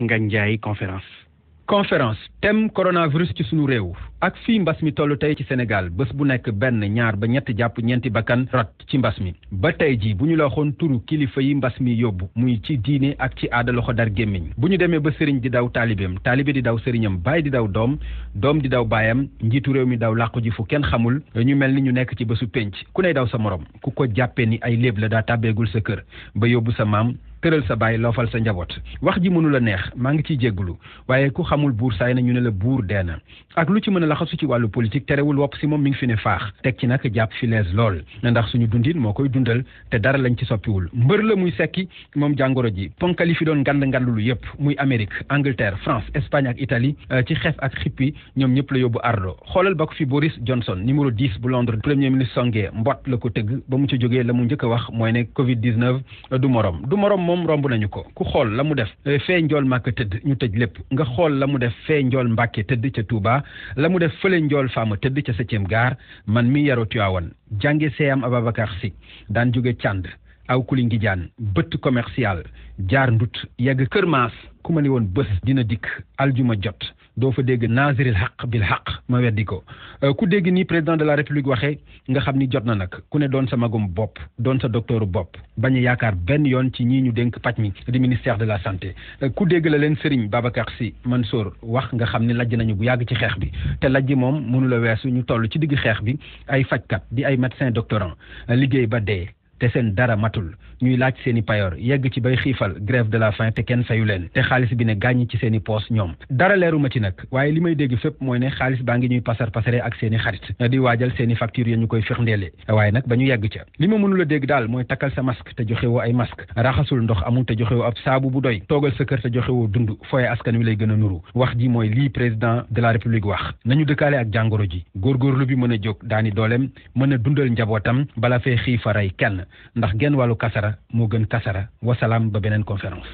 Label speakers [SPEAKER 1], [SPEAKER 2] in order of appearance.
[SPEAKER 1] Ngagne Ndiaye conférence thème coronavirus ci sunu réew ak fii mbas mi toll tey ci Sénégal bés bu nekk benn ñaar ba ñett jàpp ñeenti bakkan rot ci mbas mi ba tey ji bu ñu la waxoon turu kilifa yi mbas mi yóbbu muy ci diine ak ci aada loxo dar gémmiñ bu ñu demee ba sëriñ di daw taalibeem taalibe di daw sëriñam baay di daw doom di daw baayam njiitu réew mi daw làqu ji fu kenn xamul ñu mel ni ñu nekk ci bésu pénc ku ne daw sa morom ku ko jàppee ni ay léeb la daa tàbbeegul sa kër ba yóbbu sa maam tëral sa baay loofal sa njaboot wax ji mënu la neex maa ngi ciy jéggulu waaye ku xamul buur saay na ñu ne la buur dee na ak lu ci mën a laxasu ci wàllu politique terewul wopp si moom mi ngi fi ne faax teg ci nag jàpp fi lees lool ndax suñu dundin moo koy dundal te dara lañ ci soppiwul mbër la muy sekki moom jàngoro ji ponkali fi doon ngandlu yépp muy Amérique Angleterre France Espagne ak Italie ci xeef ak xippi ñoom ñëpp la yóbbu ardo xoolal ba ko fi Boris Johnson numéro 10 bu Londres premier ministre songé mbot la ko tëgg ba mu ci jógee la mu njëkk a wax mooy ne Covid-19 du morom moom romb nañu ko ku xool la mu def fee njool Màkka tëdd ñu tëj lépp nga xool la mu def fee njool Mbàkke tëdd ca Touba la mu def fële njool Faama tëdd ca 7e gare man mi yaroo Tiwaawan jànge CM Ababacar Sy daan jóge Cànd aw kuli ngi jaan bëtt commercial jaar ndut yegg Kër Maas ku ma ne woon bés dina dikk aljuma jot doo fa dégg naasiril xaq bil xaq ma weddi ko ku dégg ni président de la république waxee nga xam ni jot na nag ku ne doon sa magum bopp doon sa docteuru bopp bañ a yaakaar benn yoon ci ñii ñu dénk paj mi di ministère de la santé ku dégg la leen Serigne Babacar Sy Mansour wax nga xam ni lajj nañu bu yàgg ci xeex bi te lajj moom mënula weesu ñu toll ci digg xeex bi ay fajkat di ay médecin doctorant liggéey ba dee te seen dara matul ñuy laaj seen i payoor yegg ci bay xiifal grève de la faim te kenn fayu leen te xaalis bi ne gàññi ci seen i poos ñoom dara leeruma ci nag waaye li may dégg fépp mooy ne xaalis baa ngi ñuy pasare ak seen i xarit di waajal seen i facture ya ñu koy firndeele waaye nag ba ñu yegg ca li ma mënula dégg daal mooy takkal sa masque te joxewoo ay masque raxasul ndox amul te joxewoo ab saabu bu doy toogal sa kër te joxewoo dund fooye askan wi lay gën a nuru wax ji mooy lii président de la république wax nañu dëkkaale ak jàngoro ji góorgóorlu bi mën a jóg daani dooleem mën a dundal njabootam bala fee xiifa rey kenn ndax genn wàllu kasara moo gën kasara wasalaam ba beneen conférence